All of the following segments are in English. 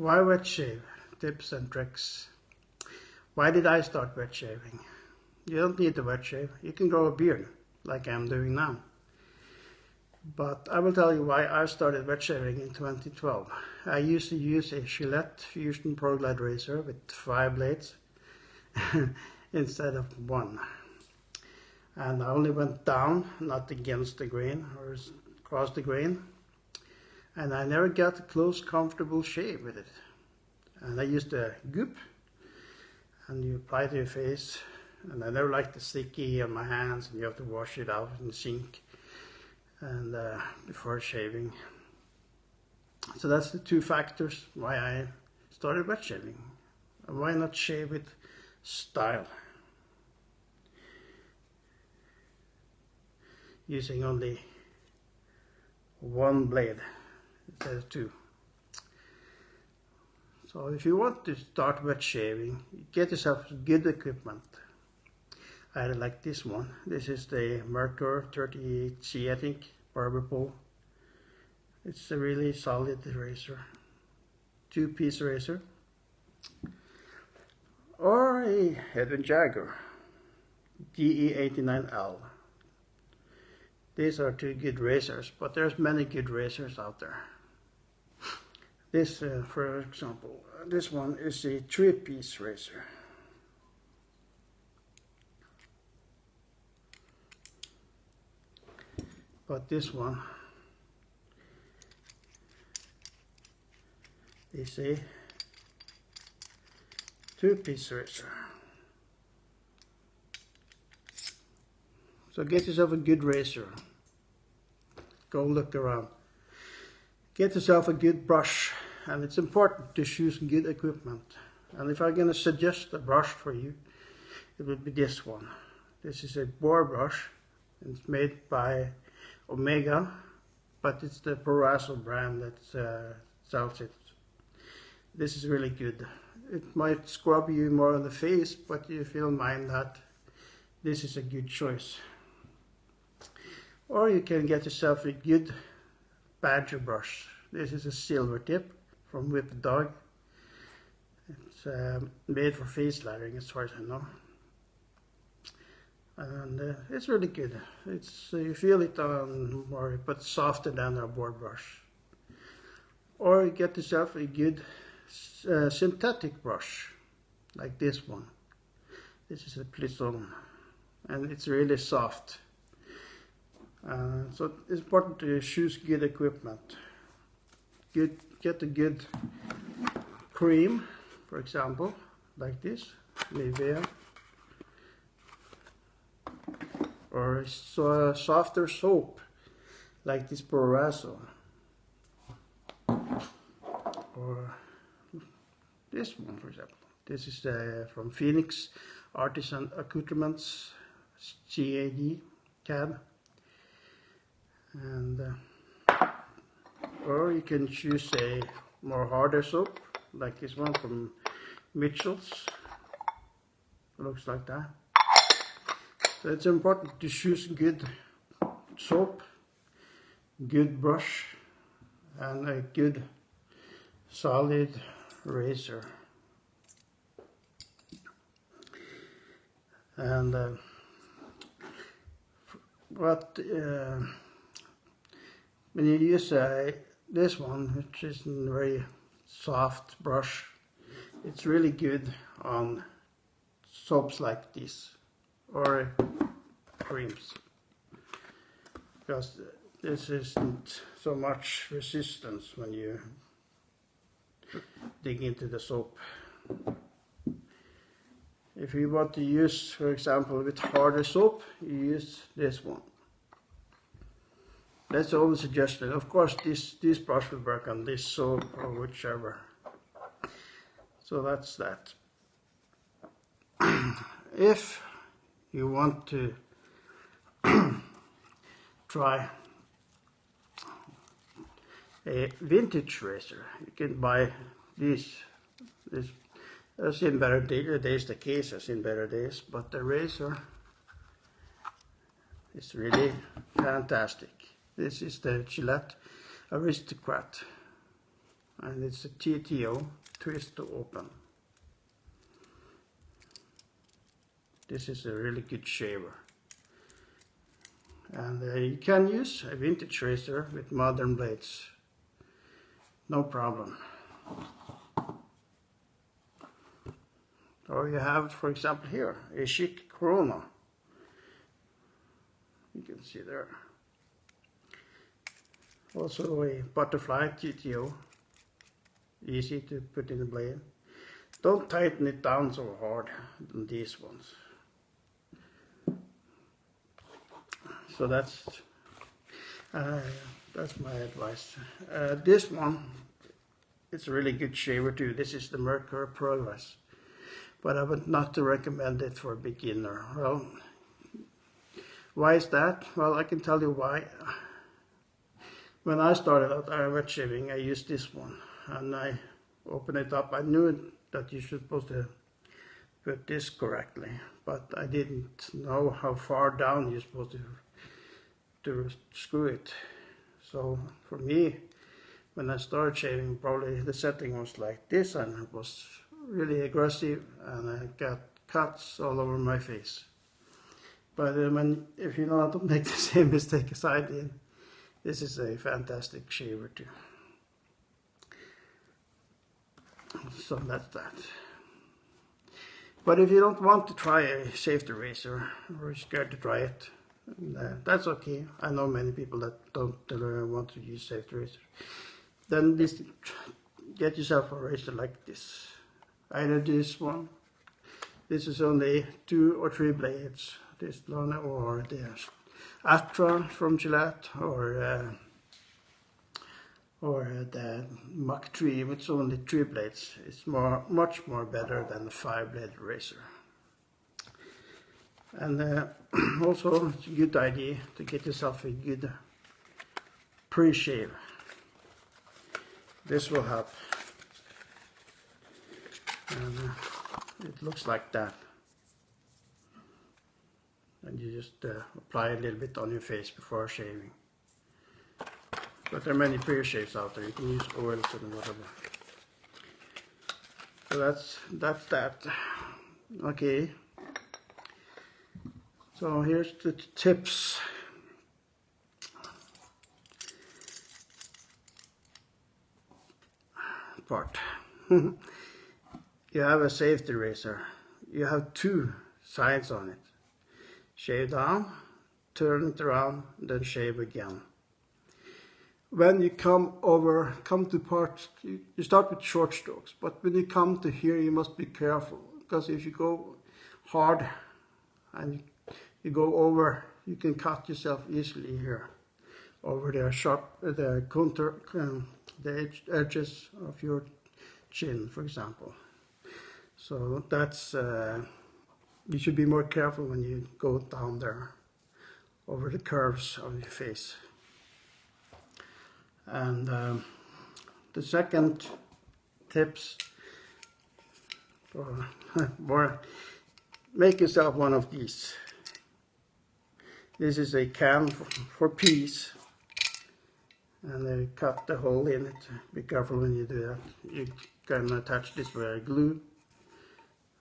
Why wet shave? Tips and tricks. Why did I start wet shaving? You don't need to wet shave. You can grow a beard like I'm doing now. But I will tell you why I started wet shaving in 2012. I used to use a Gillette Fusion Pro Glide razor with 5 blades instead of 1. And I only went down, not against the grain or across the grain. And I never got a close, comfortable shave with it. And I used a goop, and you apply to your face. And I never liked the sticky on my hands, and you have to wash it out in the sink and before shaving. So that's the 2 factors why I started wet shaving. And why not shave with style? Using only 1 blade instead of 2. So if you want to start wet shaving, get yourself good equipment. I like this one. This is the Merkur 38C, I think, barber pole. It's a really solid razor. 2-piece razor. Or a Edwin Jagger DE89L. These are 2 good razors, but there's many good razors out there. This, for example, this one is a 3-piece razor. But this one is a 2-piece razor. So get yourself a good razor. Go look around. Get yourself a good brush, and it's important to choose good equipment. And if I'm going to suggest a brush for you, it would be this one. This is a boar brush. It's made by Omega, but it's the Proraso brand that sells it. This is really good. It might scrub you more on the face, but if you don't mind that, this is a good choice. Or you can get yourself a good badger brush. This is a silver tip from Whipped Dog. It's made for face lathering, as far as I know. And it's really good. It's you feel it on more, but softer than a board brush. Or you get yourself a good synthetic brush, like this one. This is a Plisson, and it's really soft. So it's important to choose good equipment. Get a good cream, for example, like this, Nivea. Or a softer soap, like this Proraso. Or this one, for example. This is from Phoenix Artisan Accoutrements, CAD. And or you can choose a more harder soap, like this one from Mitchell's. It looks like that. So it's important to choose good soap, good brush, and a good solid razor. And when you use this one, which is a very soft brush, it's really good on soaps like this or creams, because this isn't so much resistance when you dig into the soap. If you want to use, for example, with harder soap, you use this one. That's always suggested. Of course, this brush will work on this soap or whichever. So that's that. If you want to try a vintage razor, you can buy this. As in better days, the case as in better days, but the razor is really fantastic. This is the Gillette Aristocrat. and it's a TTO, twist to open. This is a really good shaver. And you can use a vintage razor with modern blades, no problem. Or you have, for example, here a chic Corona. You can see there. Also a butterfly TTO, easy to put in the blade. Don't tighten it down so hard on these ones. So that's my advice. This one, it's a really good shaver too. This is the Mercury Progress, but I would not recommend it for a beginner. Well, why is that? Well, I can tell you why. When I started out wet shaving, I used this one, and I opened it up. I knew that you're supposed to put this correctly, but I didn't know how far down you're supposed to screw it. So for me, when I started shaving, probably the setting was like this, and it was really aggressive, and I got cuts all over my face. But if you know how to make the same mistake as I did, this is a fantastic shaver too. So that's that. But if you don't want to try a safety razor, or you're scared to try it, that's okay. I know many people that don't want to use safety razor. Then get yourself a razor like this. Either this one. This is only 2 or 3 blades. This one, or the Atra from Gillette, or the Mach 3, which is only 3 blades. It's much more better than the 5-blade razor. And also, it's a good idea to get yourself a good pre-shave. This will help. And it looks like that. And you just apply a little bit on your face before shaving. But there are many pre-shaves out there. You can use oils and whatever. So that's that. Okay. So here's the tips. Part. You have a safety razor. You have 2 sides on it. Shave down, turn it around, then shave again. When you come to parts, you start with short strokes, but when you come to here, you must be careful, because if you go hard and you go over, you can cut yourself easily here, over the contour, the edges of your chin, for example. So that's, you should be more careful when you go down there, over the curves of your face. And the second tips, make yourself one of these. This is a can for peas, and they cut the hole in it. Be careful when you do that. You can attach this with glue,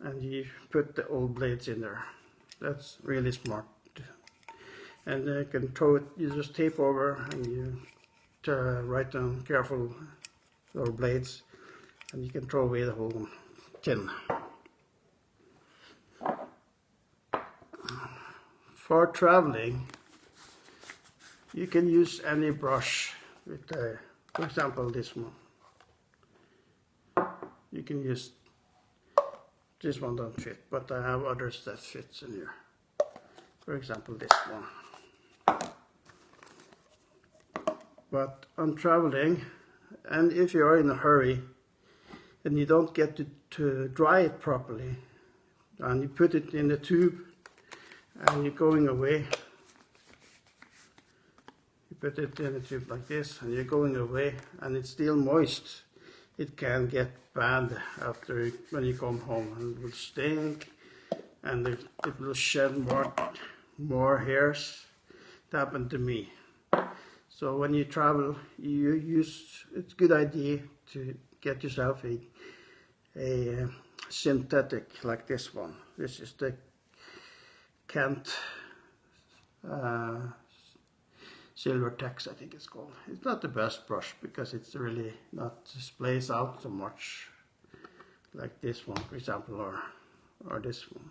and you put the old blades in there. That's really smart. And you can throw it, you just tape over, and you write down careful your blades, and you can throw away the whole tin. For traveling, you can use any brush with, for example, this one. You can use, this one don't fit, but I have others that fits in here. For example, this one. But on traveling, and if you are in a hurry and you don't get to dry it properly, and you put it in the tube and you're going away, you put it in a tube like this and you're going away and it's still moist, it can get bad after when you come home, and it will stink, and it will shed more hairs. It happened to me. So when you travel, it's a good idea to get yourself a synthetic like this one. This is the Kent Silver Tex, I think it's called. It's not the best brush because it's really not displays out so much like this one, for example, or this one.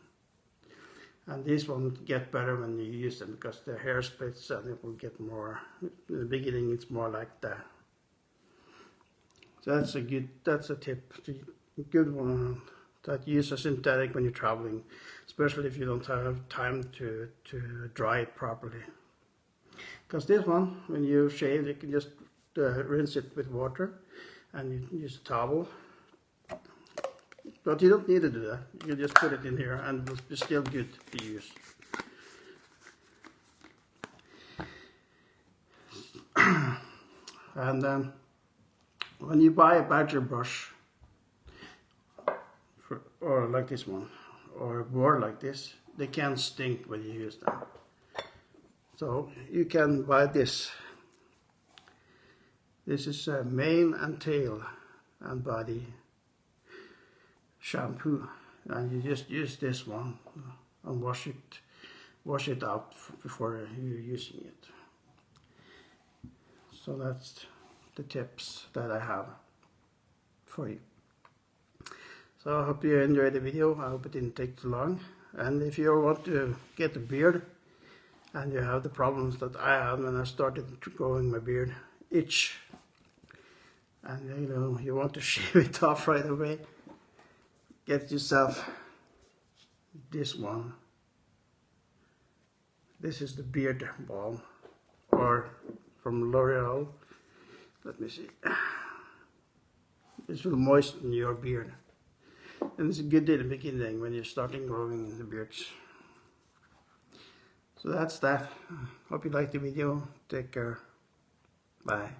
And these ones get better when you use them because the hair splits and it will get more. In the beginning, it's more like that. So that's a tip, a good one, that use a synthetic when you're traveling, especially if you don't have time to dry it properly. Because this one, when you shave, you can just rinse it with water and you use a towel. But you don't need to do that. You just put it in here and it will be still good to use. And when you buy a badger brush, or like this one, or a board like this, they can stink when you use them. So you can buy this. This is a mane and tail and body shampoo, and you just use this one and wash it out before you're using it. So that's the tips that I have for you. So I hope you enjoyed the video. I hope it didn't take too long. And if you want to get a beard and you have the problems that I had when I started growing my beard, itch, and you want to shave it off right away, get yourself this one. This is the beard balm, or from L'Oreal. Let me see. This will moisten your beard. And it's a good in the beginning when you're starting growing the beards. So that's that. Hope you liked the video. Take care. Bye.